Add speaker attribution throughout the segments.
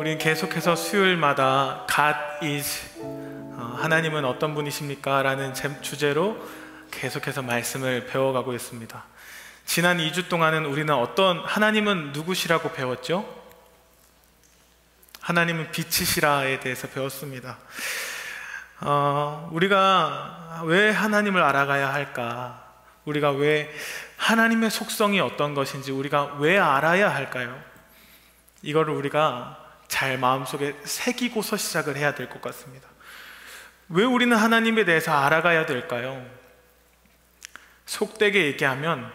Speaker 1: 우린 계속해서 수요일마다 God is 하나님은 어떤 분이십니까? 라는 주제로 계속해서 말씀을 배워가고 있습니다. 지난 2주 동안은 우리는 하나님은 누구시라고 배웠죠? 하나님은 빛이시라에 대해서 배웠습니다. 우리가 왜 하나님을 알아가야 할까? 우리가 왜 하나님의 속성이 어떤 것인지 우리가 왜 알아야 할까요? 이거를 우리가 잘 마음속에 새기고서 시작을 해야 될 것 같습니다. 왜 우리는 하나님에 대해서 알아가야 될까요? 속되게 얘기하면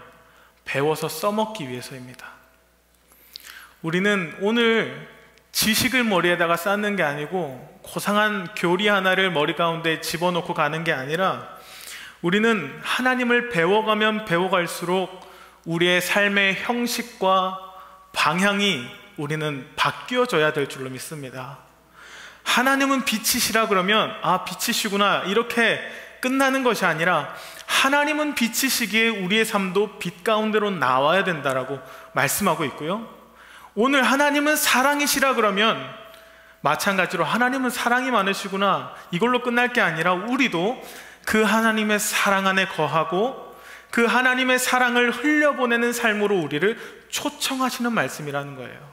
Speaker 1: 배워서 써먹기 위해서입니다. 우리는 오늘 지식을 머리에다가 쌓는 게 아니고 고상한 교리 하나를 머리 가운데 집어넣고 가는 게 아니라 우리는 하나님을 배워가면 배워갈수록 우리의 삶의 형식과 방향이 우리는 바뀌어져야 될 줄로 믿습니다. 하나님은 빛이시라 그러면 빛이시구나 이렇게 끝나는 것이 아니라 하나님은 빛이시기에 우리의 삶도 빛 가운데로 나와야 된다라고 말씀하고 있고요. 오늘 하나님은 사랑이시라 그러면 마찬가지로 하나님은 사랑이 많으시구나 이걸로 끝날 게 아니라 우리도 그 하나님의 사랑 안에 거하고 그 하나님의 사랑을 흘려보내는 삶으로 우리를 초청하시는 말씀이라는 거예요.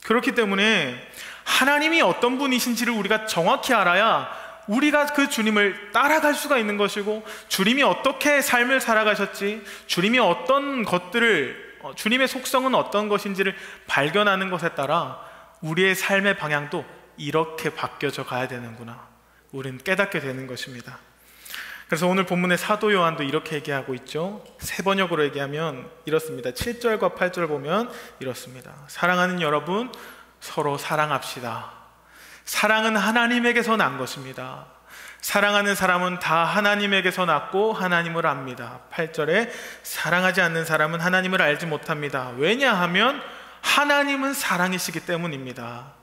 Speaker 1: 그렇기 때문에 하나님이 어떤 분이신지를 우리가 정확히 알아야 우리가 그 주님을 따라갈 수가 있는 것이고, 주님이 어떻게 삶을 살아가셨지, 주님이 어떤 것들을, 주님의 속성은 어떤 것인지를 발견하는 것에 따라 우리의 삶의 방향도 이렇게 바뀌어져 가야 되는구나, 우리는 깨닫게 되는 것입니다. 그래서 오늘 본문의 사도 요한도 이렇게 얘기하고 있죠. 세 번역으로 얘기하면 이렇습니다. 7절과 8절 보면 이렇습니다. 사랑하는 여러분, 서로 사랑합시다. 사랑은 하나님에게서 난 것입니다. 사랑하는 사람은 다 하나님에게서 났고 하나님을 압니다. 8절에 사랑하지 않는 사람은 하나님을 알지 못합니다. 왜냐하면 하나님은 사랑이시기 때문입니다.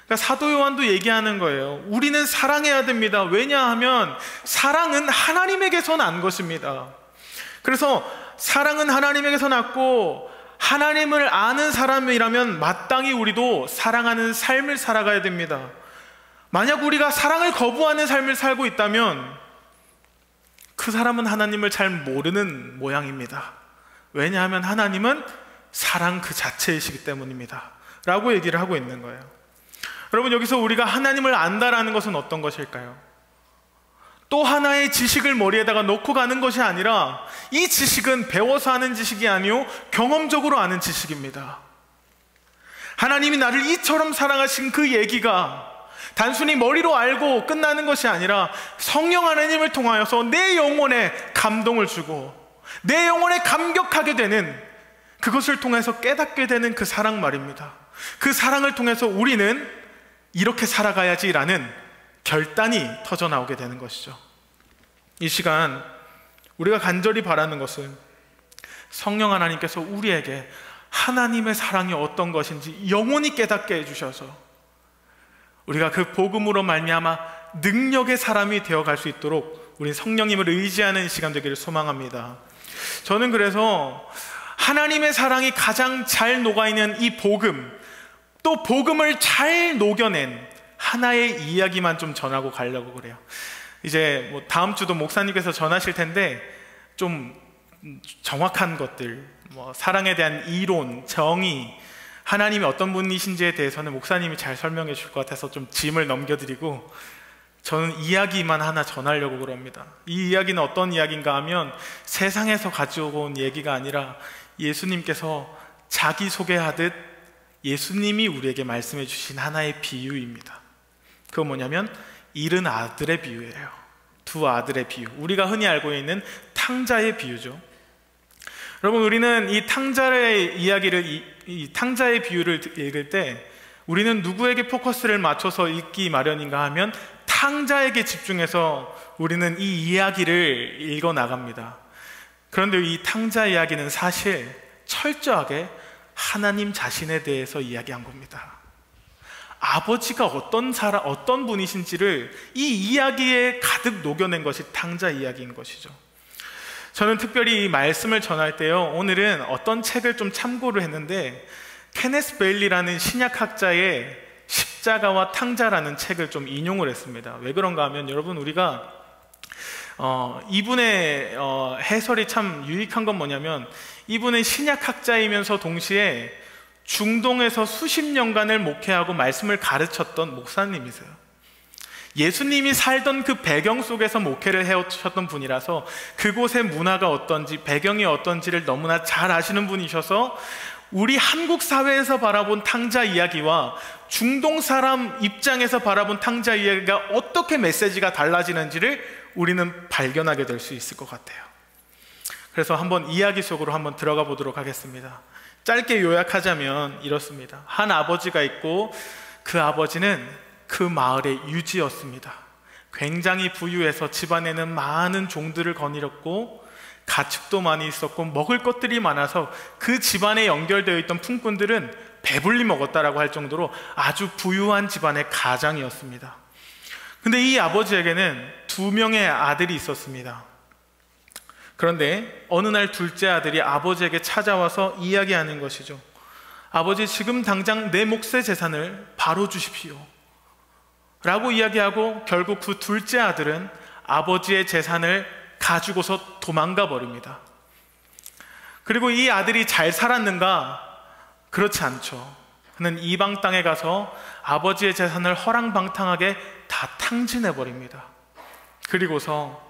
Speaker 1: 그러니까 사도 요한도 얘기하는 거예요. 우리는 사랑해야 됩니다. 왜냐하면 사랑은 하나님에게서 난 것입니다. 그래서 사랑은 하나님에게서 났고 하나님을 아는 사람이라면 마땅히 우리도 사랑하는 삶을 살아가야 됩니다. 만약 우리가 사랑을 거부하는 삶을 살고 있다면 그 사람은 하나님을 잘 모르는 모양입니다. 왜냐하면 하나님은 사랑 그 자체이시기 때문입니다 라고 얘기를 하고 있는 거예요. 여러분, 여기서 우리가 하나님을 안다라는 것은 어떤 것일까요? 또 하나의 지식을 머리에다가 넣고 가는 것이 아니라 이 지식은 배워서 하는 지식이 아니요 경험적으로 아는 지식입니다. 하나님이 나를 이처럼 사랑하신 그 얘기가 단순히 머리로 알고 끝나는 것이 아니라 성령 하나님을 통하여서 내 영혼에 감동을 주고 내 영혼에 감격하게 되는, 그것을 통해서 깨닫게 되는 그 사랑 말입니다. 그 사랑을 통해서 우리는 이렇게 살아가야지라는 결단이 터져나오게 되는 것이죠. 이 시간 우리가 간절히 바라는 것은 성령 하나님께서 우리에게 하나님의 사랑이 어떤 것인지 영원히 깨닫게 해주셔서 우리가 그 복음으로 말미암아 능력의 사람이 되어갈 수 있도록 우리 성령님을 의지하는 시간 되기를 소망합니다. 저는 그래서 하나님의 사랑이 가장 잘 녹아있는 이 복음, 또 복음을 잘 녹여낸 하나의 이야기만 좀 전하고 가려고 그래요. 이제 다음 주도 목사님께서 전하실 텐데 좀 정확한 것들, 사랑에 대한 이론, 정의, 하나님이 어떤 분이신지에 대해서는 목사님이 잘 설명해 줄 것 같아서 좀 짐을 넘겨드리고 저는 이야기만 하나 전하려고 그럽니다. 이 이야기는 어떤 이야기인가 하면 세상에서 가져온 얘기가 아니라 예수님께서 자기소개하듯 예수님이 우리에게 말씀해 주신 하나의 비유입니다. 그건 뭐냐면 잃은 아들의 비유예요. 두 아들의 비유, 우리가 흔히 알고 있는 탕자의 비유죠. 여러분, 우리는 이 탕자의 이야기를, 이 탕자의 비유를 읽을 때 우리는 누구에게 포커스를 맞춰서 읽기 마련인가 하면 탕자에게 집중해서 우리는 이 이야기를 읽어 나갑니다. 그런데 이 탕자 이야기는 사실 철저하게 하나님 자신에 대해서 이야기한 겁니다. 아버지가 어떤 분이신지를 이 이야기에 가득 녹여낸 것이 탕자 이야기인 것이죠. 저는 특별히 이 말씀을 전할 때요, 오늘은 어떤 책을 좀 참고를 했는데 케네스 베일리라는 신약학자의 십자가와 탕자라는 책을 좀 인용을 했습니다. 왜 그런가 하면 여러분, 우리가 이분의 해설이 참 유익한 건 뭐냐면, 이분은 신약학자이면서 동시에 중동에서 수십 년간을 목회하고 말씀을 가르쳤던 목사님이세요. 예수님이 살던 그 배경 속에서 목회를 해오셨던 분이라서 그곳의 문화가 어떤지, 배경이 어떤지를 너무나 잘 아시는 분이셔서 우리 한국 사회에서 바라본 탕자 이야기와 중동 사람 입장에서 바라본 탕자 이야기가 어떻게 메시지가 달라지는지를 우리는 발견하게 될 수 있을 것 같아요. 그래서 한번 이야기 속으로 한번 들어가 보도록 하겠습니다. 짧게 요약하자면 이렇습니다. 한 아버지가 있고 그 아버지는 그 마을의 유지였습니다. 굉장히 부유해서 집안에는 많은 종들을 거느렸고 가축도 많이 있었고 먹을 것들이 많아서 그 집안에 연결되어 있던 품꾼들은 배불리 먹었다라고 할 정도로 아주 부유한 집안의 가장이었습니다. 근데 이 아버지에게는 2명의 아들이 있었습니다. 그런데 어느 날 둘째 아들이 아버지에게 찾아와서 이야기하는 것이죠. 아버지, 지금 당장 내 몫의 재산을 바로 주십시오 라고 이야기하고, 결국 그 둘째 아들은 아버지의 재산을 가지고서 도망가 버립니다. 그리고 이 아들이 잘 살았는가? 그렇지 않죠. 그는 이방 땅에 가서 아버지의 재산을 허랑방탕하게 다 탕진해 버립니다. 그리고서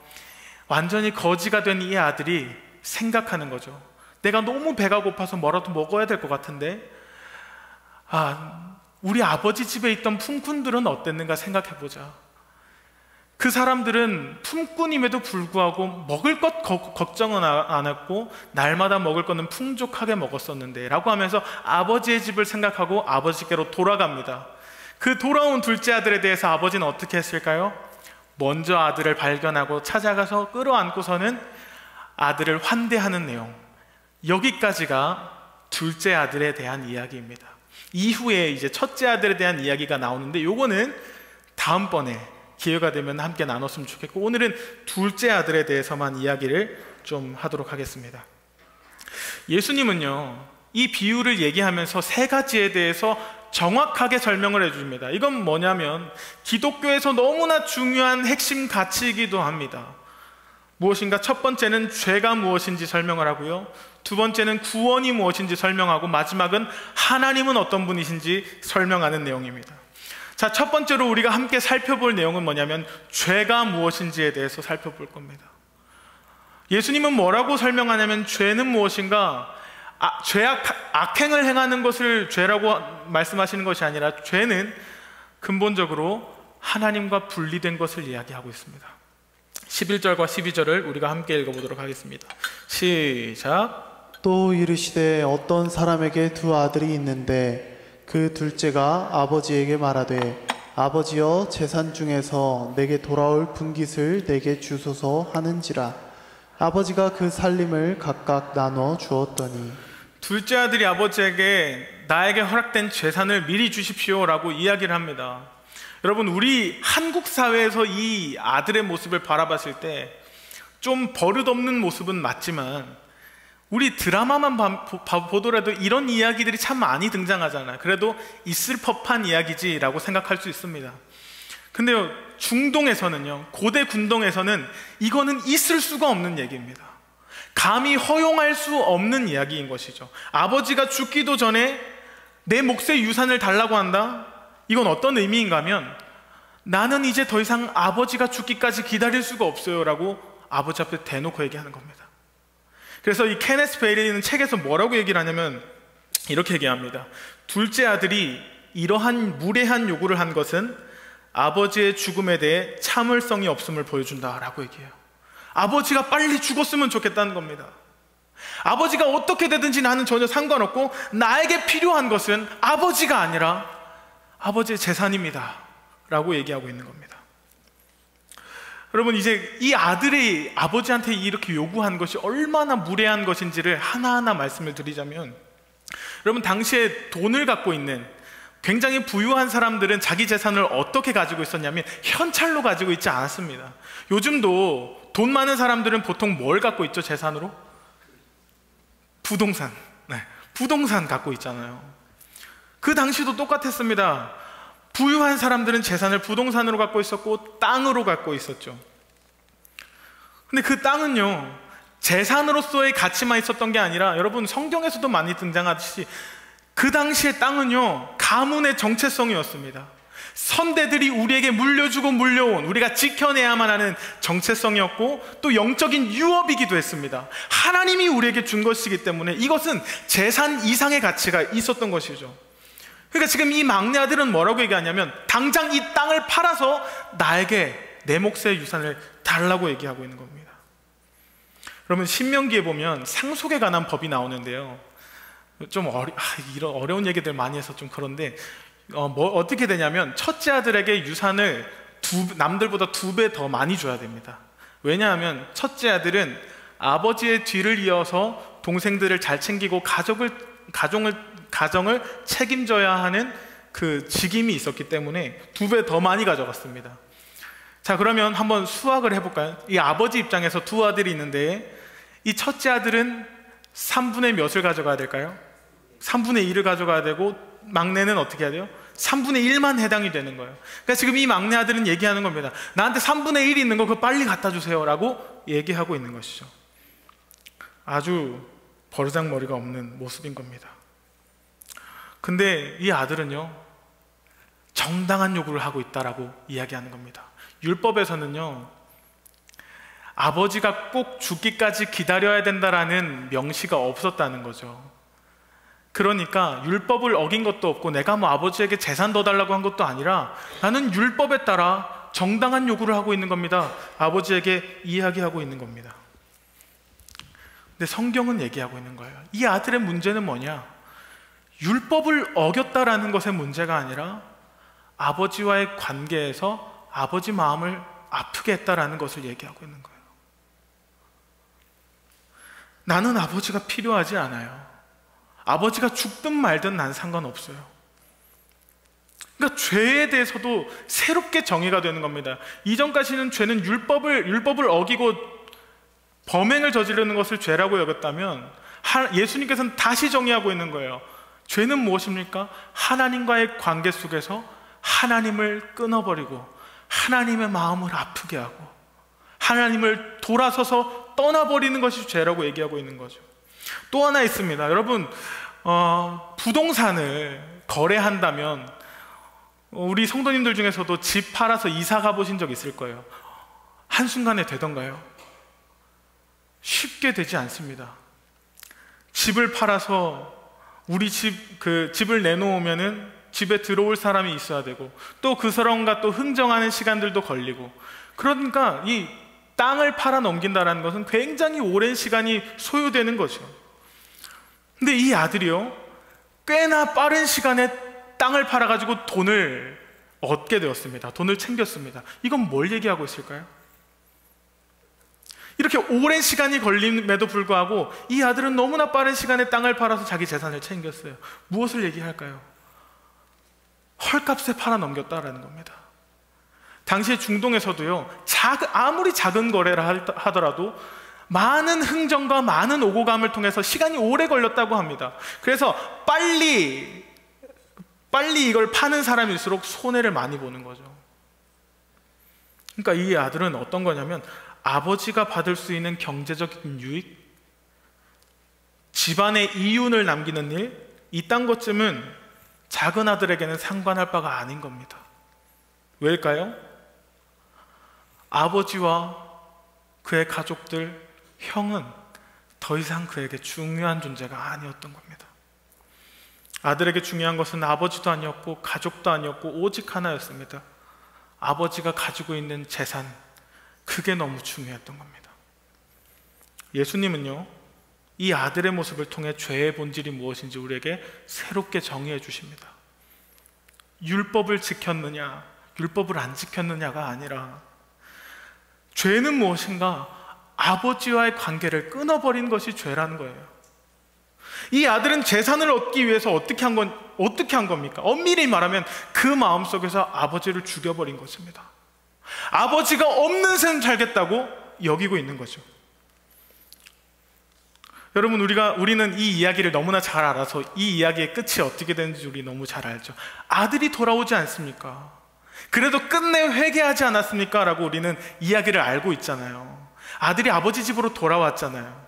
Speaker 1: 완전히 거지가 된 이 아들이 생각하는 거죠. 내가 너무 배가 고파서 뭐라도 먹어야 될 것 같은데, 우리 아버지 집에 있던 품꾼들은 어땠는가 생각해보자. 그 사람들은 품꾼임에도 불구하고 먹을 것 걱정은 안 했고 날마다 먹을 거는 풍족하게 먹었었는데 라고 하면서 아버지의 집을 생각하고 아버지께로 돌아갑니다. 그 돌아온 둘째 아들에 대해서 아버지는 어떻게 했을까요? 먼저 아들을 발견하고 찾아가서 끌어안고서는 아들을 환대하는 내용, 여기까지가 둘째 아들에 대한 이야기입니다. 이후에 이제 첫째 아들에 대한 이야기가 나오는데 요거는 다음번에 기회가 되면 함께 나눴으면 좋겠고, 오늘은 둘째 아들에 대해서만 이야기를 좀 하도록 하겠습니다. 예수님은요, 이 비유를 얘기하면서 3가지에 대해서 정확하게 설명을 해줍니다. 이건 뭐냐면 기독교에서 너무나 중요한 핵심 가치이기도 합니다. 무엇인가? 첫 번째는 죄가 무엇인지 설명을 하고요, 두 번째는 구원이 무엇인지 설명하고, 마지막은 하나님은 어떤 분이신지 설명하는 내용입니다. 자, 첫 번째로 우리가 함께 살펴볼 내용은 뭐냐면 죄가 무엇인지에 대해서 살펴볼 겁니다. 예수님은 뭐라고 설명하냐면, 죄는 무엇인가? 악행을 행하는 것을 죄라고 말씀하시는 것이 아니라, 죄는 근본적으로 하나님과 분리된 것을 이야기하고 있습니다. 11절과 12절을 우리가 함께 읽어보도록 하겠습니다. 시작.
Speaker 2: 또 이르시되 어떤 사람에게 2 아들이 있는데 그 둘째가 아버지에게 말하되, 아버지여, 재산 중에서 내게 돌아올 분깃을 내게 주소서 하는지라. 아버지가 그 살림을 각각 나눠 주었더니,
Speaker 1: 둘째 아들이 아버지에게 나에게 허락된 재산을 미리 주십시오 라고 이야기를 합니다. 여러분, 우리 한국 사회에서 이 아들의 모습을 바라봤을 때 좀 버릇없는 모습은 맞지만, 우리 드라마만 보더라도 이런 이야기들이 참 많이 등장하잖아요. 그래도 있을 법한 이야기지 라고 생각할 수 있습니다. 근데요, 중동에서는요, 고대 군동에서는 이거는 있을 수가 없는 얘기입니다. 감히 허용할 수 없는 이야기인 것이죠. 아버지가 죽기도 전에 내 몫의 유산을 달라고 한다? 이건 어떤 의미인가 하면, 나는 이제 더 이상 아버지가 죽기까지 기다릴 수가 없어요 라고 아버지 앞에 대놓고 얘기하는 겁니다. 그래서 이 케네스 베일리는 책에서 뭐라고 얘기를 하냐면 이렇게 얘기합니다. 둘째 아들이 이러한 무례한 요구를 한 것은 아버지의 죽음에 대해 참을성이 없음을 보여준다라고 얘기해요. 아버지가 빨리 죽었으면 좋겠다는 겁니다. 아버지가 어떻게 되든지 나는 전혀 상관없고, 나에게 필요한 것은 아버지가 아니라 아버지의 재산입니다 라고 얘기하고 있는 겁니다. 여러분, 이제 이 아들이 아버지한테 이렇게 요구한 것이 얼마나 무례한 것인지를 하나하나 말씀을 드리자면, 여러분, 당시에 돈을 갖고 있는 굉장히 부유한 사람들은 자기 재산을 어떻게 가지고 있었냐면 현찰로 가지고 있지 않았습니다. 요즘도 돈 많은 사람들은 보통 뭘 갖고 있죠? 재산으로? 부동산. 부동산 갖고 있잖아요. 그 당시도 똑같았습니다. 부유한 사람들은 재산을 부동산으로 갖고 있었고 땅으로 갖고 있었죠. 근데 그 땅은요, 재산으로서의 가치만 있었던 게 아니라, 여러분 성경에서도 많이 등장하듯이 그 당시의 땅은요, 가문의 정체성이었습니다. 선대들이 우리에게 물려주고 물려온, 우리가 지켜내야만 하는 정체성이었고, 또 영적인 유업이기도 했습니다. 하나님이 우리에게 준 것이기 때문에 이것은 재산 이상의 가치가 있었던 것이죠. 그러니까 지금 이 막내 아들은 뭐라고 얘기하냐면, 당장 이 땅을 팔아서 나에게 내 몫의 유산을 달라고 얘기하고 있는 겁니다. 여러분, 신명기에 보면 상속에 관한 법이 나오는데요, 좀 이런 어려운 얘기들 많이 해서 좀 그런데, 어떻게 되냐면 첫째 아들에게 유산을 남들보다 2배 더 많이 줘야 됩니다. 왜냐하면 첫째 아들은 아버지의 뒤를 이어서 동생들을 잘 챙기고 가정을 책임져야 하는 그 직임이 있었기 때문에 2배 더 많이 가져갔습니다. 자, 그러면 한번 수학을 해볼까요? 이 아버지 입장에서 2 아들이 있는데, 이 첫째 아들은 3분의 몇을 가져가야 될까요? 3분의 1을 가져가야 되고, 막내는 어떻게 해야 돼요? 3분의 1만 해당이 되는 거예요. 그러니까 지금 이 막내 아들은 얘기하는 겁니다. 나한테 3분의 1 있는 거 그거 빨리 갖다 주세요 라고 얘기하고 있는 것이죠. 아주 버르장머리가 없는 모습인 겁니다. 근데 이 아들은요, 정당한 요구를 하고 있다라고 이야기하는 겁니다. 율법에서는요, 아버지가 꼭 죽기까지 기다려야 된다라는 명시가 없었다는 거죠. 그러니까 율법을 어긴 것도 없고, 내가 뭐 아버지에게 재산 더 달라고 한 것도 아니라, 나는 율법에 따라 정당한 요구를 하고 있는 겁니다. 아버지에게 이야기하고 있는 겁니다. 근데 성경은 얘기하고 있는 거예요. 이 아들의 문제는 뭐냐? 율법을 어겼다라는 것의 문제가 아니라 아버지와의 관계에서 아버지 마음을 아프게 했다라는 것을 얘기하고 있는 거예요. 나는 아버지가 필요하지 않아요. 아버지가 죽든 말든 난 상관없어요. 그러니까 죄에 대해서도 새롭게 정의가 되는 겁니다. 이전까지는 죄는 율법을 어기고 범행을 저지르는 것을 죄라고 여겼다면, 예수님께서는 다시 정의하고 있는 거예요. 죄는 무엇입니까? 하나님과의 관계 속에서 하나님을 끊어버리고 하나님의 마음을 아프게 하고 하나님을 돌아서서 떠나버리는 것이 죄라고 얘기하고 있는 거죠. 또 하나 있습니다. 여러분, 부동산을 거래한다면 우리 성도님들 중에서도 집 팔아서 이사 가보신 적 있을 거예요. 한순간에 되던가요? 쉽게 되지 않습니다. 집을 팔아서 우리 집을 내놓으면은 집에 들어올 사람이 있어야 되고, 또 그 사람과 또 흥정하는 시간들도 걸리고, 그러니까 이 땅을 팔아 넘긴다는 것은 굉장히 오랜 시간이 소요되는 거죠. 근데 이 아들이요, 꽤나 빠른 시간에 땅을 팔아가지고 돈을 얻게 되었습니다. 돈을 챙겼습니다. 이건 뭘 얘기하고 있을까요? 이렇게 오랜 시간이 걸림에도 불구하고 이 아들은 너무나 빠른 시간에 땅을 팔아서 자기 재산을 챙겼어요. 무엇을 얘기할까요? 헐값에 팔아 넘겼다라는 겁니다. 당시에 중동에서도요, 아무리 작은 거래를 하더라도 많은 흥정과 많은 오고감을 통해서 시간이 오래 걸렸다고 합니다. 그래서 빨리 이걸 파는 사람일수록 손해를 많이 보는 거죠. 그러니까 이 아들은 어떤 거냐면, 아버지가 받을 수 있는 경제적인 유익, 집안의 이윤을 남기는 일, 이딴 것쯤은 작은 아들에게는 상관할 바가 아닌 겁니다. 왜일까요? 아버지와 그의 가족들, 형은 더 이상 그에게 중요한 존재가 아니었던 겁니다. 아들에게 중요한 것은 아버지도 아니었고 가족도 아니었고 오직 하나였습니다. 아버지가 가지고 있는 재산, 그게 너무 중요했던 겁니다. 예수님은요, 이 아들의 모습을 통해 죄의 본질이 무엇인지 우리에게 새롭게 정의해 주십니다. 율법을 지켰느냐, 율법을 안 지켰느냐가 아니라, 죄는 무엇인가? 아버지와의 관계를 끊어버린 것이 죄라는 거예요. 이 아들은 재산을 얻기 위해서 어떻게 한 겁니까? 엄밀히 말하면 그 마음속에서 아버지를 죽여버린 것입니다. 아버지가 없는 삶 살겠다고 여기고 있는 거죠. 여러분, 우리는 이 이야기를 너무나 잘 알아서 이 이야기의 끝이 어떻게 되는지 우리 너무 잘 알죠. 아들이 돌아오지 않습니까? 그래도 끝내 회개하지 않았습니까? 라고 우리는 이야기를 알고 있잖아요. 아들이 아버지 집으로 돌아왔잖아요.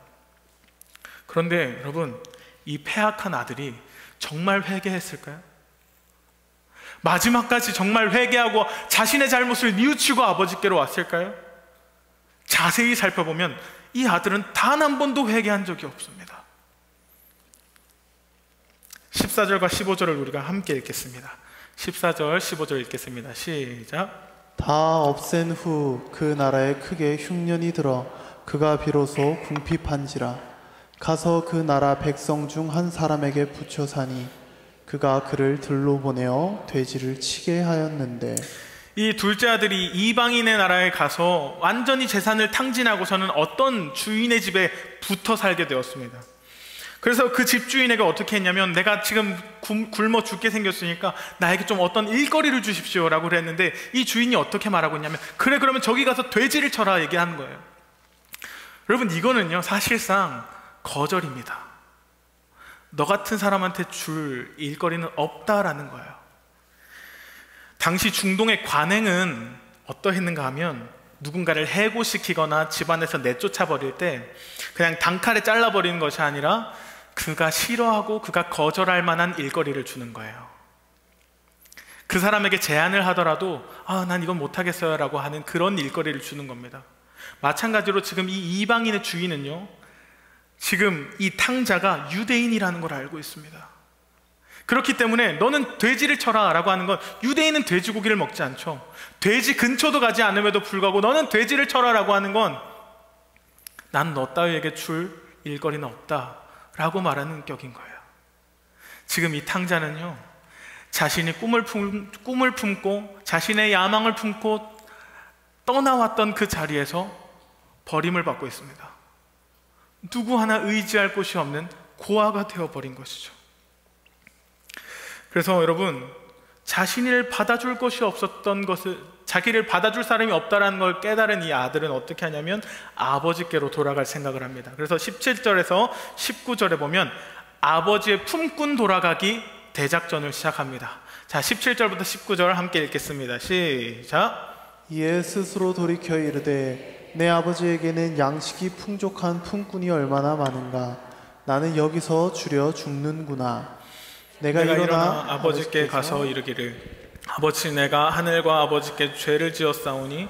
Speaker 1: 그런데 여러분, 이 패악한 아들이 정말 회개했을까요? 마지막까지 정말 회개하고 자신의 잘못을 뉘우치고 아버지께로 왔을까요? 자세히 살펴보면 이 아들은 단 한 번도 회개한 적이 없습니다. 14절과 15절을 우리가 함께 읽겠습니다. 14절, 15절 읽겠습니다. 시작.
Speaker 2: 다 없앤 후 그 나라에 크게 흉년이 들어 그가 비로소 궁핍한지라. 가서 그 나라 백성 중 한 사람에게 붙여 사니 그가 그를 들로 보내어 돼지를 치게 하였는데,
Speaker 1: 이 둘째 아들이 이방인의 나라에 가서 완전히 재산을 탕진하고서는 어떤 주인의 집에 붙어 살게 되었습니다. 그래서 그 집주인에게 어떻게 했냐면, 내가 지금 굶어 죽게 생겼으니까 나에게 좀 어떤 일거리를 주십시오 라고 그랬는데, 이 주인이 어떻게 말하고 있냐면, 그래, 그러면 저기 가서 돼지를 쳐라 얘기하는 거예요. 여러분, 이거는요 사실상 거절입니다. 너 같은 사람한테 줄 일거리는 없다라는 거예요. 당시 중동의 관행은 어떠했는가 하면, 누군가를 해고시키거나 집안에서 내쫓아 버릴 때 그냥 단칼에 잘라버리는 것이 아니라 그가 싫어하고 그가 거절할 만한 일거리를 주는 거예요. 그 사람에게 제안을 하더라도 난 이건 못하겠어요 라고 하는 그런 일거리를 주는 겁니다. 마찬가지로 지금 이 이방인의 주인은요, 지금 이 탕자가 유대인이라는 걸 알고 있습니다. 그렇기 때문에 너는 돼지를 쳐라 라고 하는 건, 유대인은 돼지고기를 먹지 않죠. 돼지 근처도 가지 않음에도 불구하고 너는 돼지를 쳐라 라고 하는 건, 난 너 따위에게 줄 일거리는 없다 라고 말하는 격인 거예요. 지금 이 탕자는요, 자신이 꿈을 품고 자신의 야망을 품고 떠나왔던 그 자리에서 버림을 받고 있습니다. 누구 하나 의지할 곳이 없는 고아가 되어버린 것이죠. 그래서 여러분, 자신을 받아줄 것이 없었던 것을, 자기를 받아줄 사람이 없다는 걸 깨달은 이 아들은 어떻게 하냐면 아버지께로 돌아갈 생각을 합니다. 그래서 17절에서 19절에 보면 아버지의 품꾼 돌아가기 대작전을 시작합니다. 자, 17절부터 19절 함께 읽겠습니다. 시작.
Speaker 2: 이에 스스로 돌이켜 이르되 내 아버지에게는 양식이 풍족한 품꾼이 얼마나 많은가. 나는 여기서 주려 죽는구나. 내가 일어나
Speaker 1: 아버지께 가서 이르기를, 아버지, 내가 하늘과 아버지께 죄를 지었사오니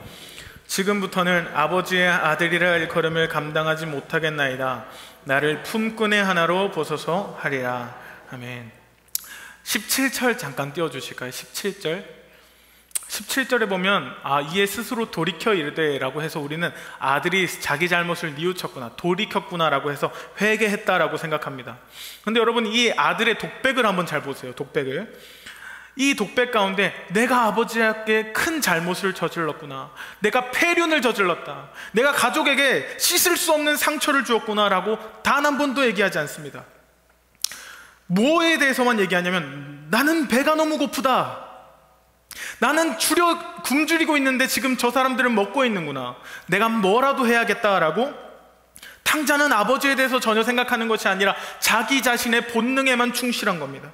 Speaker 1: 지금부터는 아버지의 아들이라 일컬음을 감당하지 못하겠나이다. 나를 품꾼의 하나로 보소서 하리라. 아멘. 17절 잠깐 띄워주실까요? 17절에 보면 이에 스스로 돌이켜 이르되 라고 해서 우리는 아들이 자기 잘못을 뉘우쳤구나, 돌이켰구나 라고 해서 회개했다라고 생각합니다. 근데 여러분, 이 아들의 독백을 한번 잘 보세요. 독백을. 이 독백 가운데 내가 아버지에게 큰 잘못을 저질렀구나, 내가 폐륜을 저질렀다, 내가 가족에게 씻을 수 없는 상처를 주었구나 라고 단 한 번도 얘기하지 않습니다. 뭐에 대해서만 얘기하냐면, 나는 배가 너무 고프다, 나는 굶주리고 있는데 지금 저 사람들은 먹고 있는구나, 내가 뭐라도 해야겠다라고. 탕자는 아버지에 대해서 전혀 생각하는 것이 아니라 자기 자신의 본능에만 충실한 겁니다.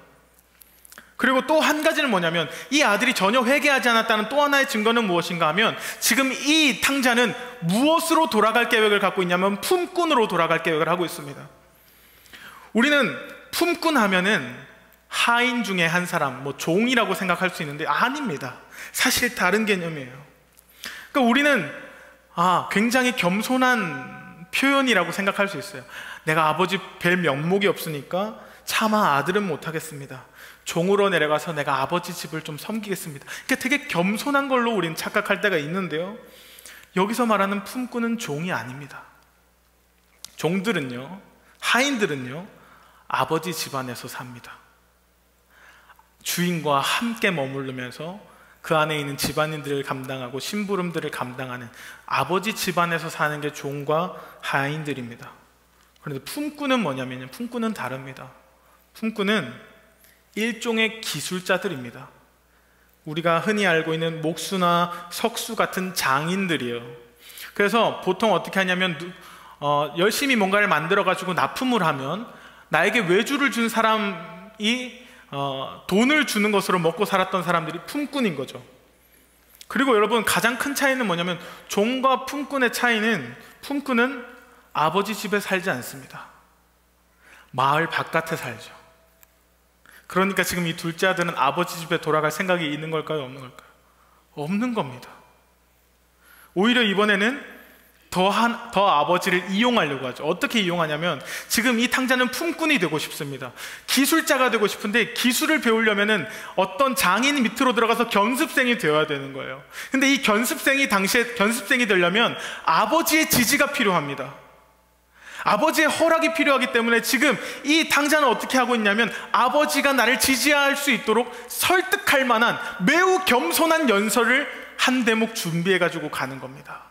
Speaker 1: 그리고 또 한 가지는 뭐냐면, 이 아들이 전혀 회개하지 않았다는 또 하나의 증거는 무엇인가 하면, 지금 이 탕자는 무엇으로 돌아갈 계획을 갖고 있냐면 품꾼으로 돌아갈 계획을 하고 있습니다. 우리는 품꾼 하면은 하인 중에 한 사람, 종이라고 생각할 수 있는데 아닙니다. 사실 다른 개념이에요. 그러니까 우리는 굉장히 겸손한 표현이라고 생각할 수 있어요. 내가 아버지 뵐 면목이 없으니까 차마 아들은 못하겠습니다. 종으로 내려가서 내가 아버지 집을 좀 섬기겠습니다. 그러니까 되게 겸손한 걸로 우리는 착각할 때가 있는데요, 여기서 말하는 품꾼은 종이 아닙니다. 종들은요, 하인들은요, 아버지 집안에서 삽니다. 주인과 함께 머무르면서 그 안에 있는 집안인들을 감당하고 심부름들을 감당하는 아버지 집안에서 사는 게 종과 하인들입니다. 그런데 품꾼은 뭐냐면요, 품꾼은 다릅니다. 품꾼은 일종의 기술자들입니다. 우리가 흔히 알고 있는 목수나 석수 같은 장인들이에요. 그래서 보통 어떻게 하냐면 열심히 뭔가를 만들어가지고 납품을 하면 나에게 외주를 준 사람이 돈을 주는 것으로 먹고 살았던 사람들이 품꾼인 거죠. 그리고 여러분, 가장 큰 차이는 뭐냐면 종과 품꾼의 차이는, 품꾼은 아버지 집에 살지 않습니다. 마을 바깥에 살죠. 그러니까 지금 이 둘째 아들은 아버지 집에 돌아갈 생각이 있는 걸까요? 없는 걸까요? 없는 겁니다. 오히려 이번에는 더 아버지를 이용하려고 하죠. 어떻게 이용하냐면, 지금 이 탕자는 품꾼이 되고 싶습니다. 기술자가 되고 싶은데 기술을 배우려면은 어떤 장인 밑으로 들어가서 견습생이 되어야 되는 거예요. 근데 이 견습생이 당시에 견습생이 되려면 아버지의 지지가 필요합니다. 아버지의 허락이 필요하기 때문에 지금 이 탕자는 어떻게 하고 있냐면, 아버지가 나를 지지할 수 있도록 설득할 만한 매우 겸손한 연설을 한 대목 준비해 가지고 가는 겁니다.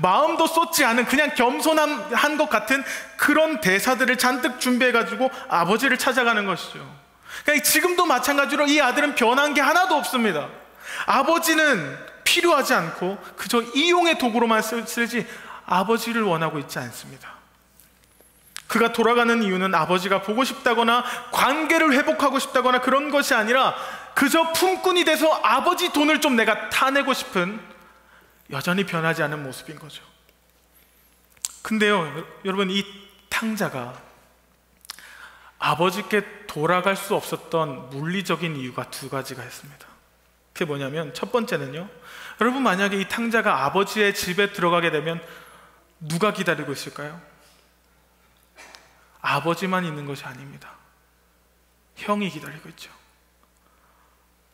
Speaker 1: 마음도 쏟지 않은 그냥 겸손한 것 같은 그런 대사들을 잔뜩 준비해 가지고 아버지를 찾아가는 것이죠. 그러니까 지금도 마찬가지로 이 아들은 변한 게 하나도 없습니다. 아버지는 필요하지 않고 그저 이용의 도구로만 쓰지 아버지를 원하고 있지 않습니다. 그가 돌아가는 이유는 아버지가 보고 싶다거나 관계를 회복하고 싶다거나 그런 것이 아니라 그저 품꾼이 돼서 아버지 돈을 좀 내가 타내고 싶은, 여전히 변하지 않은 모습인 거죠. 근데요, 여러분, 이 탕자가 아버지께 돌아갈 수 없었던 물리적인 이유가 두 가지가 있습니다. 그게 뭐냐면, 첫 번째는요, 여러분, 만약에 이 탕자가 아버지의 집에 들어가게 되면 누가 기다리고 있을까요? 아버지만 있는 것이 아닙니다. 형이 기다리고 있죠.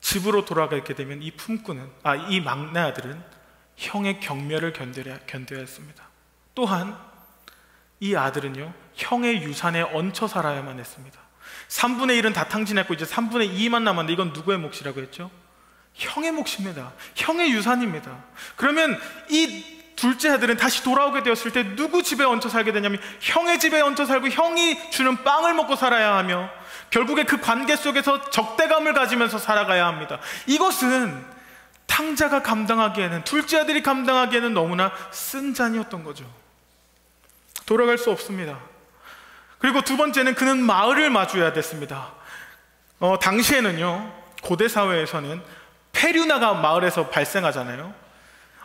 Speaker 1: 집으로 돌아가게 되면 이 품꾼은, 이 막내 아들은 형의 경멸을 견뎌야 했습니다. 또한 이 아들은요, 형의 유산에 얹혀 살아야만 했습니다. 3분의 1은 다 탕진했고 이제 3분의 2만 남았는데, 이건 누구의 몫이라고 했죠? 형의 몫입니다. 형의 유산입니다. 그러면 이 둘째 아들은 다시 돌아오게 되었을 때 누구 집에 얹혀 살게 되냐면, 형의 집에 얹혀 살고 형이 주는 빵을 먹고 살아야 하며, 결국에 그 관계 속에서 적대감을 가지면서 살아가야 합니다. 이것은 탕자가 감당하기에는, 둘째 아들이 감당하기에는 너무나 쓴 잔이었던 거죠. 돌아갈 수 없습니다. 그리고 두 번째는 그는 마을을 마주해야 됐습니다. 당시에는요, 고대 사회에서는 폐류나가 마을에서 발생하잖아요.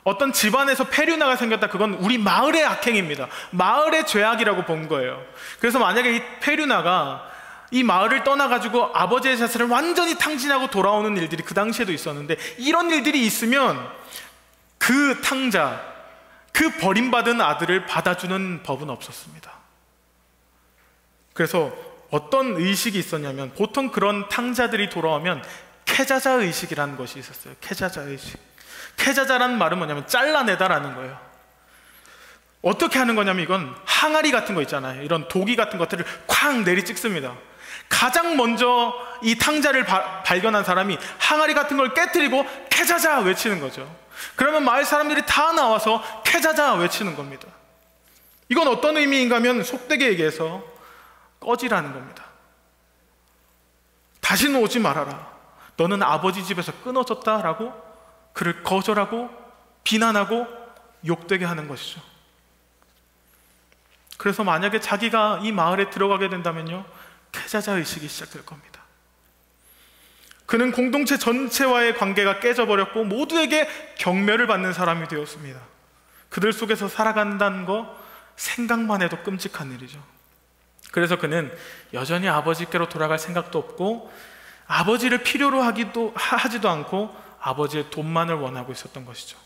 Speaker 1: 어떤 집안에서 폐류나가 생겼다, 그건 우리 마을의 악행입니다. 마을의 죄악이라고 본 거예요. 그래서 만약에 이 폐류나가 이 마을을 떠나가지고 아버지의 자세를 완전히 탕진하고 돌아오는 일들이 그 당시에도 있었는데, 이런 일들이 있으면 그 탕자, 그 버림받은 아들을 받아주는 법은 없었습니다. 그래서 어떤 의식이 있었냐면, 보통 그런 탕자들이 돌아오면 캐자자 의식이라는 것이 있었어요. 캐자자 의식. 캐자자라는 말은 뭐냐면 잘라내다라는 거예요. 어떻게 하는 거냐면, 이건 항아리 같은 거 있잖아요. 이런 도기 같은 것들을 쾅 내리 찍습니다. 가장 먼저 이 탕자를 발견한 사람이 항아리 같은 걸 깨뜨리고 캐자자 외치는 거죠. 그러면 마을 사람들이 다 나와서 캐자자 외치는 겁니다. 이건 어떤 의미인가 하면, 속되게 얘기해서 꺼지라는 겁니다. 다시는 오지 말아라. 너는 아버지 집에서 끊어졌다라고 그를 거절하고 비난하고 욕되게 하는 것이죠. 그래서 만약에 자기가 이 마을에 들어가게 된다면요, 캐자자 의식이 시작될 겁니다. 그는 공동체 전체와의 관계가 깨져버렸고 모두에게 경멸을 받는 사람이 되었습니다. 그들 속에서 살아간다는 거 생각만 해도 끔찍한 일이죠. 그래서 그는 여전히 아버지께로 돌아갈 생각도 없고, 아버지를 필요로 하지도 않고 아버지의 돈만을 원하고 있었던 것이죠.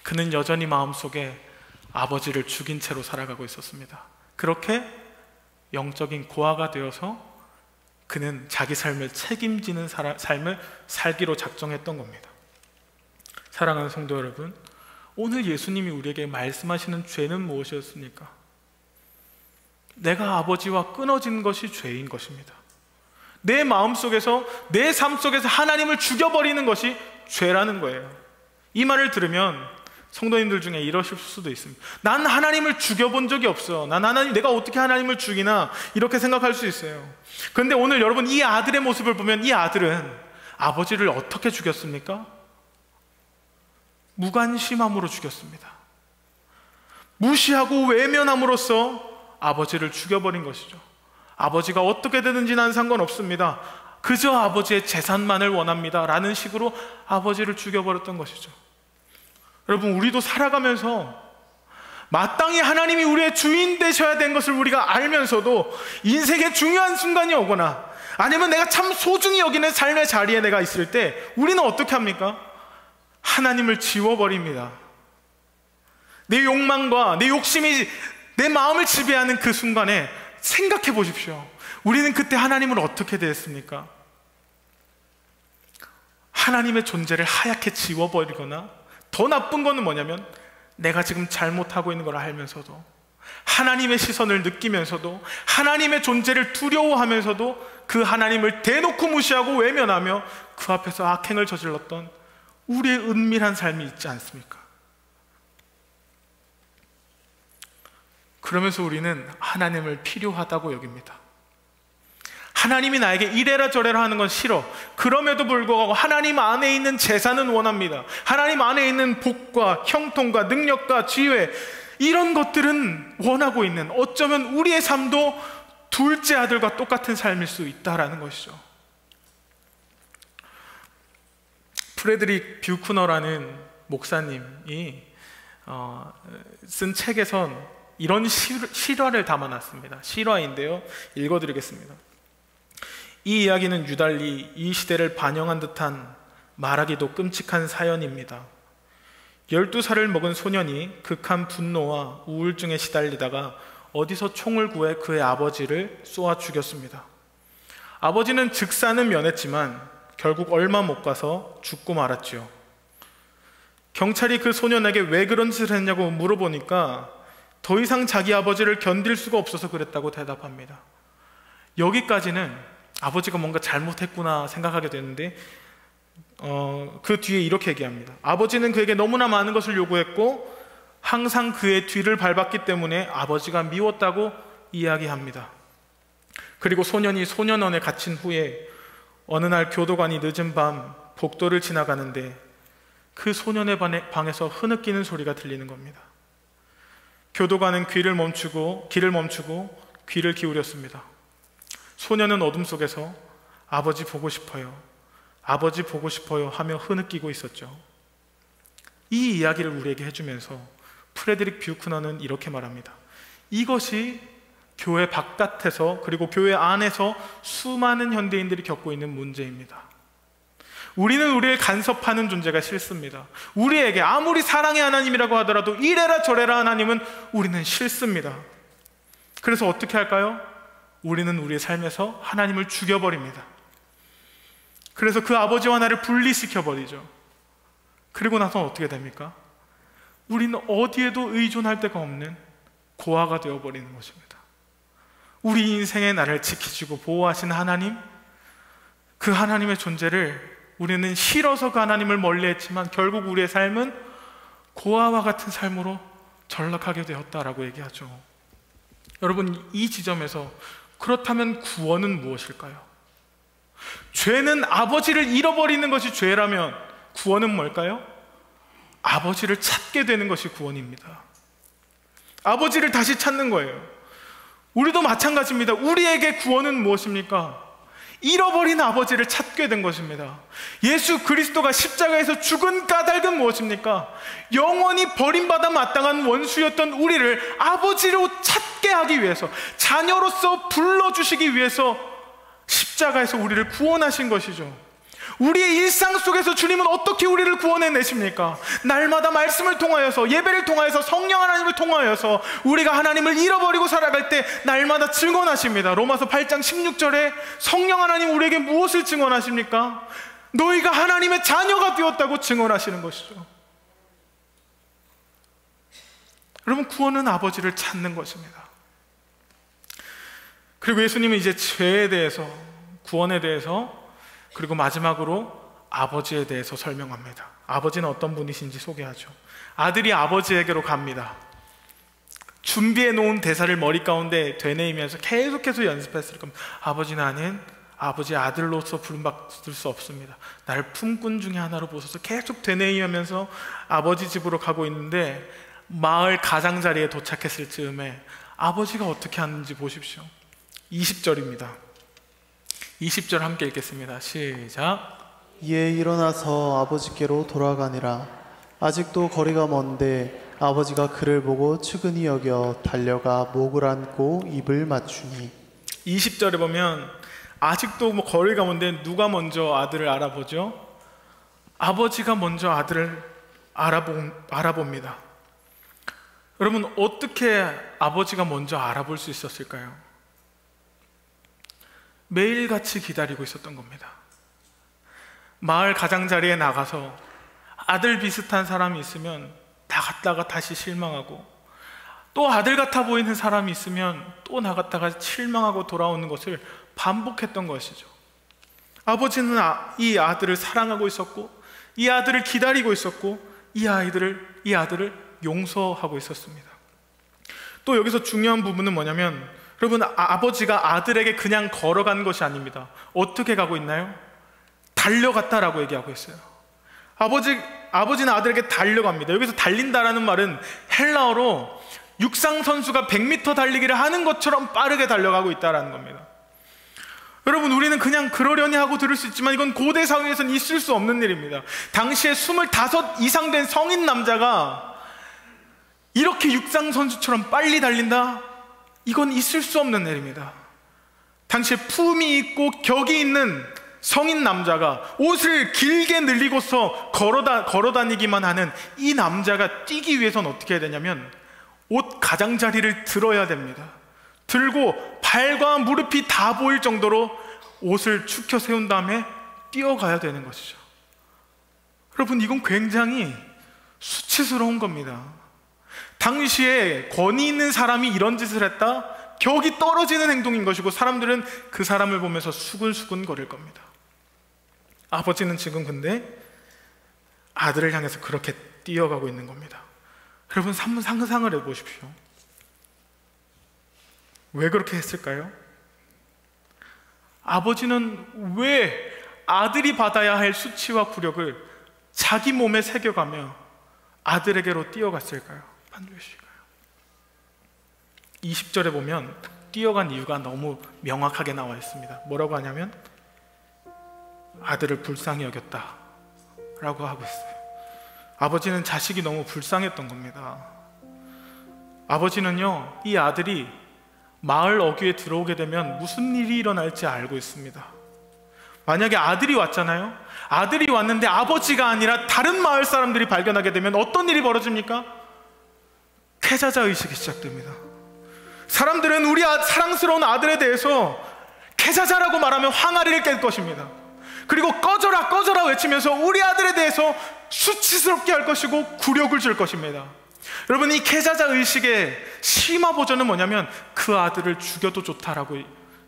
Speaker 1: 그는 여전히 마음속에 아버지를 죽인 채로 살아가고 있었습니다. 그렇게 영적인 고아가 되어서 그는 자기 삶을 책임지는 삶을 살기로 작정했던 겁니다. 사랑하는 성도 여러분, 오늘 예수님이 우리에게 말씀하시는 죄는 무엇이었습니까? 내가 아버지와 끊어진 것이 죄인 것입니다. 내 마음속에서, 내 삶 속에서 하나님을 죽여버리는 것이 죄라는 거예요. 이 말을 들으면 성도님들 중에 이러실 수도 있습니다. 난 하나님을 죽여본 적이 없어. 내가 어떻게 하나님을 죽이나, 이렇게 생각할 수 있어요. 그런데 오늘 여러분, 이 아들의 모습을 보면, 이 아들은 아버지를 어떻게 죽였습니까? 무관심함으로 죽였습니다. 무시하고 외면함으로써 아버지를 죽여버린 것이죠. 아버지가 어떻게 되든지 난 상관없습니다, 그저 아버지의 재산만을 원합니다 라는 식으로 아버지를 죽여버렸던 것이죠. 여러분, 우리도 살아가면서 마땅히 하나님이 우리의 주인 되셔야 된 것을 우리가 알면서도 인생의 중요한 순간이 오거나 아니면 내가 참 소중히 여기는 삶의 자리에 내가 있을 때 우리는 어떻게 합니까? 하나님을 지워버립니다. 내 욕망과 내 욕심이 내 마음을 지배하는 그 순간에 생각해 보십시오. 우리는 그때 하나님을 어떻게 대했습니까? 하나님의 존재를 하얗게 지워버리거나, 더 나쁜 거는 뭐냐면 내가 지금 잘못하고 있는 걸 알면서도, 하나님의 시선을 느끼면서도, 하나님의 존재를 두려워하면서도 그 하나님을 대놓고 무시하고 외면하며 그 앞에서 악행을 저질렀던 우리의 은밀한 삶이 있지 않습니까? 그러면서 우리는 하나님을 필요하다고 여깁니다. 하나님이 나에게 이래라 저래라 하는 건 싫어. 그럼에도 불구하고 하나님 안에 있는 제사는 원합니다. 하나님 안에 있는 복과 형통과 능력과 지혜, 이런 것들은 원하고 있는, 어쩌면 우리의 삶도 둘째 아들과 똑같은 삶일 수 있다라는 것이죠. 프레드릭 뷰크너라는 목사님이 쓴 책에선 이런 실화를 담아놨습니다. 실화인데요, 읽어드리겠습니다. 이 이야기는 유달리 이 시대를 반영한 듯한 말하기도 끔찍한 사연입니다. 12살을 먹은 소년이 극한 분노와 우울증에 시달리다가 어디서 총을 구해 그의 아버지를 쏘아 죽였습니다. 아버지는 즉사는 면했지만 결국 얼마 못 가서 죽고 말았지요. 경찰이 그 소년에게 왜 그런 짓을 했냐고 물어보니까 더 이상 자기 아버지를 견딜 수가 없어서 그랬다고 대답합니다. 여기까지는 아버지가 뭔가 잘못했구나 생각하게 되는데 그 뒤에 이렇게 얘기합니다. 아버지는 그에게 너무나 많은 것을 요구했고 항상 그의 뒤를 밟았기 때문에 아버지가 미웠다고 이야기합니다. 그리고 소년이 소년원에 갇힌 후에 어느 날 교도관이 늦은 밤 복도를 지나가는데 그 소년의 방에서 흐느끼는 소리가 들리는 겁니다. 교도관은 길을 멈추고 귀를 기울였습니다. 소년은 어둠 속에서 아버지 보고 싶어요, 아버지 보고 싶어요 하며 흐느끼고 있었죠. 이 이야기를 우리에게 해주면서 프레드릭 뷰크너는 이렇게 말합니다. 이것이 교회 바깥에서 그리고 교회 안에서 수많은 현대인들이 겪고 있는 문제입니다. 우리는 우리를 간섭하는 존재가 싫습니다. 우리에게 아무리 사랑의 하나님이라고 하더라도 이래라 저래라 하나님은 우리는 싫습니다. 그래서 어떻게 할까요? 우리는 우리의 삶에서 하나님을 죽여버립니다. 그래서 그 아버지와 나를 분리시켜버리죠. 그리고 나서는 어떻게 됩니까? 우리는 어디에도 의존할 데가 없는 고아가 되어버리는 것입니다. 우리 인생의 나를 지키시고 보호하신 하나님, 그 하나님의 존재를 우리는 싫어서 그 하나님을 멀리했지만 결국 우리의 삶은 고아와 같은 삶으로 전락하게 되었다라고 얘기하죠. 여러분, 이 지점에서 그렇다면 구원은 무엇일까요? 죄는 아버지를 잃어버리는 것이 죄라면 구원은 뭘까요? 아버지를 찾게 되는 것이 구원입니다. 아버지를 다시 찾는 거예요. 우리도 마찬가지입니다. 우리에게 구원은 무엇입니까? 잃어버린 아버지를 찾게 된 것입니다. 예수 그리스도가 십자가에서 죽은 까닭은 무엇입니까? 영원히 버림받아 마땅한 원수였던 우리를 아버지로 찾게 하기 위해서, 자녀로서 불러주시기 위해서 십자가에서 우리를 구원하신 것이죠. 우리의 일상 속에서 주님은 어떻게 우리를 구원해내십니까? 날마다 말씀을 통하여서, 예배를 통하여서, 성령 하나님을 통하여서 우리가 하나님을 잃어버리고 살아갈 때 날마다 증언하십니다. 로마서 8장 16절에 성령 하나님 우리에게 무엇을 증언하십니까? 너희가 하나님의 자녀가 되었다고 증언하시는 것이죠. 여러분, 구원은 아버지를 찾는 것입니다. 그리고 예수님은 이제 죄에 대해서, 구원에 대해서, 그리고 마지막으로 아버지에 대해서 설명합니다. 아버지는 어떤 분이신지 소개하죠. 아들이 아버지에게로 갑니다. 준비해 놓은 대사를 머리 가운데 되뇌이면서 계속해서 연습했을 겁니다. 아버지, 나는 아버지의 아들로서 부름받을 수 없습니다. 나를 품꾼 중에 하나로 보셔서 계속 되뇌이면서 아버지 집으로 가고 있는데 마을 가장자리에 도착했을 즈음에 아버지가 어떻게 하는지 보십시오. 20절입니다. 20절 함께 읽겠습니다. 시작.
Speaker 2: 이에 일어나서 아버지께로 돌아가니라. 아직도 거리가 먼데 아버지가 그를 보고 측은히 여겨 달려가 목을 안고 입을 맞추니.
Speaker 1: 20절에 보면 아직도 거리가 먼데 누가 먼저 아들을 알아보죠? 아버지가 먼저 아들을 알아봅니다. 여러분, 어떻게 아버지가 먼저 알아볼 수 있었을까요? 매일같이 기다리고 있었던 겁니다. 마을 가장자리에 나가서 아들 비슷한 사람이 있으면 나갔다가 다시 실망하고, 또 아들 같아 보이는 사람이 있으면 또 나갔다가 실망하고 돌아오는 것을 반복했던 것이죠. 아버지는 이 아들을 사랑하고 있었고, 이 아들을 기다리고 있었고, 이 아들을 용서하고 있었습니다. 또 여기서 중요한 부분은 뭐냐면, 여러분, 아버지가 아들에게 그냥 걸어간 것이 아닙니다. 어떻게 가고 있나요? 달려갔다라고 얘기하고 있어요. 아버지는 아들에게 달려갑니다. 여기서 달린다라는 말은 헬라어로 육상 선수가 100m 달리기를 하는 것처럼 빠르게 달려가고 있다라는 겁니다. 여러분, 우리는 그냥 그러려니 하고 들을 수 있지만 이건 고대 사회에서는 있을 수 없는 일입니다. 당시에 25 이상 된 성인 남자가 이렇게 육상 선수처럼 빨리 달린다? 이건 있을 수 없는 일입니다. 당시에 품이 있고 격이 있는 성인 남자가 옷을 길게 늘리고서 걸어 다니기만 하는 이 남자가 뛰기 위해서는 어떻게 해야 되냐면 옷 가장자리를 들어야 됩니다. 들고 발과 무릎이 다 보일 정도로 옷을 축혀 세운 다음에 뛰어가야 되는 것이죠. 여러분, 이건 굉장히 수치스러운 겁니다. 당시에 권위 있는 사람이 이런 짓을 했다? 격이 떨어지는 행동인 것이고, 사람들은 그 사람을 보면서 수근수근 거릴 겁니다. 아버지는 지금 근데 아들을 향해서 그렇게 뛰어가고 있는 겁니다. 여러분, 한번 상상을 해보십시오. 왜 그렇게 했을까요? 아버지는 왜 아들이 받아야 할 수치와 굴욕을 자기 몸에 새겨가며 아들에게로 뛰어갔을까요? 반드시일까요? 20절에 보면 뛰어간 이유가 너무 명확하게 나와 있습니다. 뭐라고 하냐면 아들을 불쌍히 여겼다 라고 하고 있어요. 아버지는 자식이 너무 불쌍했던 겁니다. 아버지는요, 이 아들이 마을 어귀에 들어오게 되면 무슨 일이 일어날지 알고 있습니다. 만약에 아들이 왔잖아요. 아들이 왔는데 아버지가 아니라 다른 마을 사람들이 발견하게 되면 어떤 일이 벌어집니까? 패자자 의식이 시작됩니다. 사람들은 우리 사랑스러운 아들에 대해서 패자자라고 말하면 항아리를 깰 것입니다. 그리고 꺼져라 꺼져라 외치면서 우리 아들에 대해서 수치스럽게 할 것이고 굴욕을 줄 것입니다. 여러분, 이 패자자 의식의 심화 버전은 뭐냐면 그 아들을 죽여도 좋다라고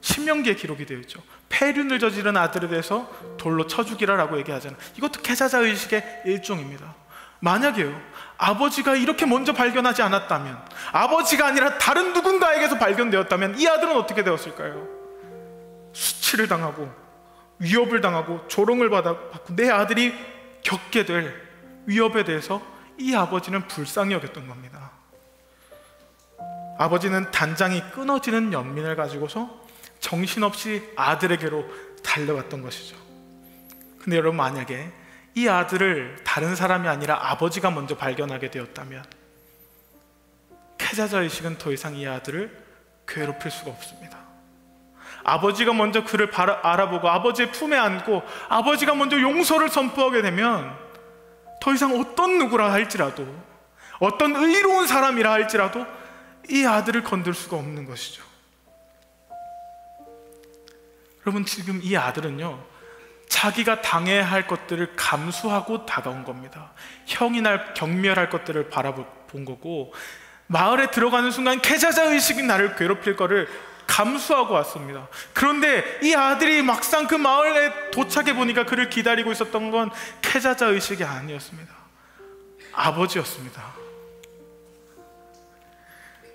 Speaker 1: 신명기에 기록이 되어 있죠. 폐륜을 저지른 아들에 대해서 돌로 쳐 죽이라라고 얘기하잖아요. 이것도 패자자 의식의 일종입니다. 만약에요, 아버지가 이렇게 먼저 발견하지 않았다면, 아버지가 아니라 다른 누군가에게서 발견되었다면 이 아들은 어떻게 되었을까요? 수치를 당하고 위협을 당하고 조롱을 받고 내 아들이 겪게 될 위협에 대해서 이 아버지는 불쌍히 여겼던 겁니다. 아버지는 단장이 끊어지는 연민을 가지고서 정신없이 아들에게로 달려갔던 것이죠. 근데 여러분, 만약에 이 아들을 다른 사람이 아니라 아버지가 먼저 발견하게 되었다면 패자자의식은 더 이상 이 아들을 괴롭힐 수가 없습니다. 아버지가 먼저 그를 알아보고 아버지의 품에 안고 아버지가 먼저 용서를 선포하게 되면 더 이상 어떤 누구라 할지라도, 어떤 의로운 사람이라 할지라도 이 아들을 건들 수가 없는 것이죠. 여러분, 지금 이 아들은요, 자기가 당해야 할 것들을 감수하고 다가온 겁니다. 형이 날 경멸할 것들을 바라본 거고, 마을에 들어가는 순간 패자자의식이 나를 괴롭힐 거를 감수하고 왔습니다. 그런데 이 아들이 막상 그 마을에 도착해 보니까 그를 기다리고 있었던 건 패자자의식이 아니었습니다. 아버지였습니다.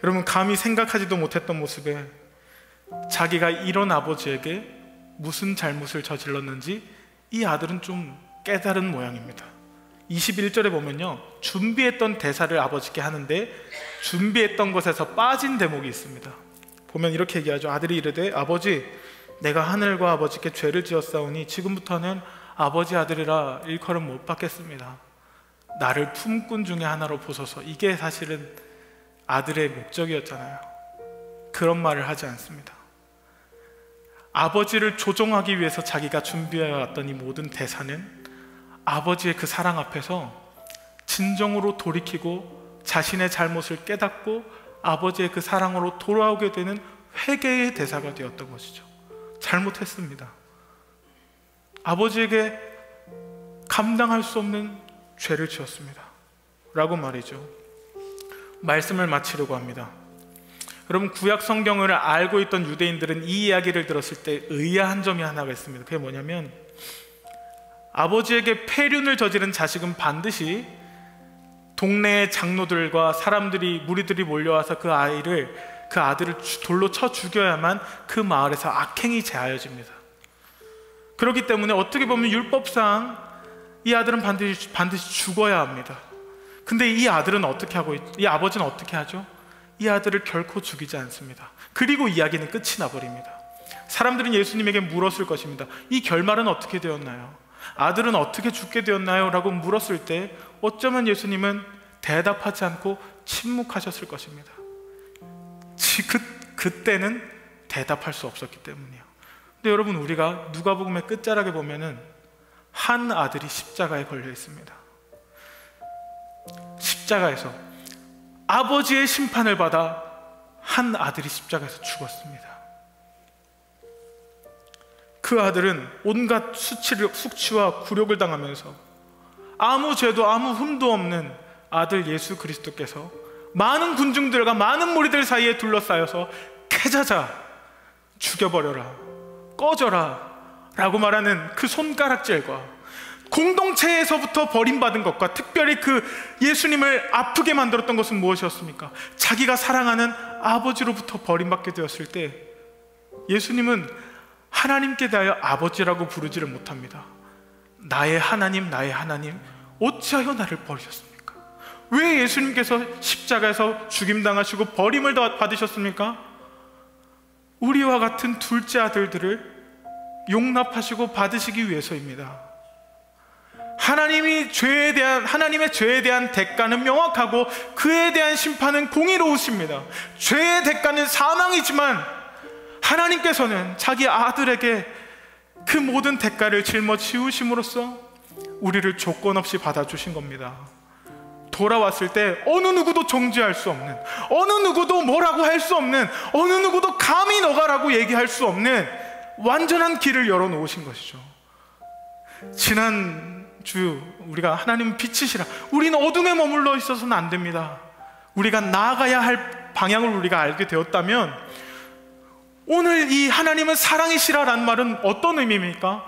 Speaker 1: 여러분, 감히 생각하지도 못했던 모습에 자기가 이런 아버지에게 무슨 잘못을 저질렀는지 이 아들은 좀 깨달은 모양입니다. 21절에 보면요, 준비했던 대사를 아버지께 하는데 준비했던 것에서 빠진 대목이 있습니다. 보면 이렇게 얘기하죠. 아들이 이르되 아버지, 내가 하늘과 아버지께 죄를 지었사오니 지금부터는 아버지 아들이라 일컬음 못 받겠습니다. 나를 품꾼 중에 하나로 보소서. 이게 사실은 아들의 목적이었잖아요. 그런 말을 하지 않습니다. 아버지를 조종하기 위해서 자기가 준비해왔던 이 모든 대사는 아버지의 그 사랑 앞에서 진정으로 돌이키고 자신의 잘못을 깨닫고 아버지의 그 사랑으로 돌아오게 되는 회개의 대사가 되었던 것이죠. 잘못했습니다. 아버지에게 감당할 수 없는 죄를 지었습니다 라고 말이죠. 말씀을 마치려고 합니다. 여러분, 구약 성경을 알고 있던 유대인들은 이 이야기를 들었을 때 의아한 점이 하나가 있습니다. 그게 뭐냐면, 아버지에게 폐륜을 저지른 자식은 반드시 동네의 장로들과 사람들이, 무리들이 몰려와서 그 아들을 돌로 쳐 죽여야만 그 마을에서 악행이 제하여집니다. 그렇기 때문에 어떻게 보면 율법상 이 아들은 반드시 죽어야 합니다. 근데 이 아버지는 어떻게 하죠? 이 아들을 결코 죽이지 않습니다. 그리고 이야기는 끝이 나버립니다. 사람들은 예수님에게 물었을 것입니다. 이 결말은 어떻게 되었나요? 아들은 어떻게 죽게 되었나요? 라고 물었을 때 어쩌면 예수님은 대답하지 않고 침묵하셨을 것입니다. 그때는 대답할 수 없었기 때문이에요. 근데 여러분, 우리가 누가복음의 끝자락에 보면은 한 아들이 십자가에 걸려 있습니다. 십자가에서 아버지의 심판을 받아 한 아들이 십자가에서 죽었습니다. 그 아들은 온갖 숙치와 굴욕을 당하면서 아무 죄도 아무 흠도 없는 아들 예수 그리스도께서 많은 군중들과 많은 무리들 사이에 둘러싸여서 패자자, 죽여버려라, 꺼져라 라고 말하는 그 손가락질과 공동체에서부터 버림받은 것과 특별히 그 예수님을 아프게 만들었던 것은 무엇이었습니까? 자기가 사랑하는 아버지로부터 버림받게 되었을 때 예수님은 하나님께 대하여 아버지라고 부르지를 못합니다. 나의 하나님, 나의 하나님, 어찌하여 나를 버리셨습니까? 왜 예수님께서 십자가에서 죽임당하시고 버림을 받으셨습니까? 우리와 같은 둘째 아들들을 용납하시고 받으시기 위해서입니다. 하나님의 죄에 대한 대가는 명확하고 그에 대한 심판은 공의로우십니다. 죄의 대가는 사망이지만 하나님께서는 자기 아들에게 그 모든 대가를 짊어지우심으로써 우리를 조건 없이 받아주신 겁니다. 돌아왔을 때 어느 누구도 정죄할 수 없는, 어느 누구도 뭐라고 할 수 없는, 어느 누구도 감히 너가라고 얘기할 수 없는 완전한 길을 열어놓으신 것이죠. 지난주 우리가 하나님은 빛이시라, 우리는 어둠에 머물러 있어서는 안 됩니다. 우리가 나아가야 할 방향을 우리가 알게 되었다면 오늘 이 하나님은 사랑이시라 라는 말은 어떤 의미입니까?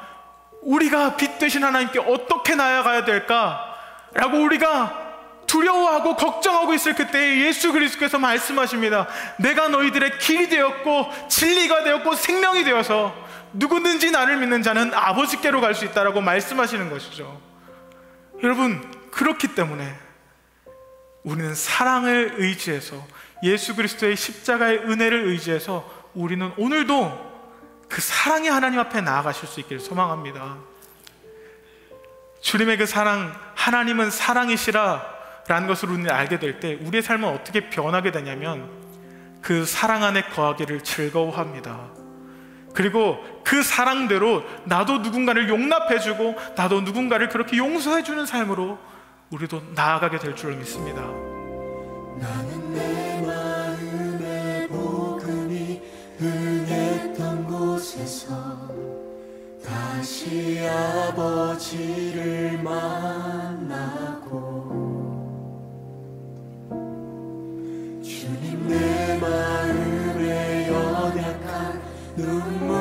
Speaker 1: 우리가 빛 되신 하나님께 어떻게 나아가야 될까? 라고 우리가 두려워하고 걱정하고 있을 그때에 예수 그리스도께서 말씀하십니다. 내가 너희들의 길이 되었고 진리가 되었고 생명이 되어서 누구든지 나를 믿는 자는 아버지께로 갈 수 있다라고 말씀하시는 것이죠. 여러분, 그렇기 때문에 우리는 사랑을 의지해서, 예수 그리스도의 십자가의 은혜를 의지해서 우리는 오늘도 그 사랑의 하나님 앞에 나아가실 수 있기를 소망합니다. 주님의 그 사랑, 하나님은 사랑이시라 라는 것을 우리는 알게 될 때 우리의 삶은 어떻게 변하게 되냐면 그 사랑 안에 거하기를 즐거워합니다. 그리고 그 사랑대로 나도 누군가를 용납해주고 나도 누군가를 그렇게 용서해주는 삶으로 우리도 나아가게 될 줄 믿습니다.
Speaker 3: 나는 내 마음에 복음이 응했던 곳에서 다시 아버지를 만나고 주님 내 마음에 연약한 눈물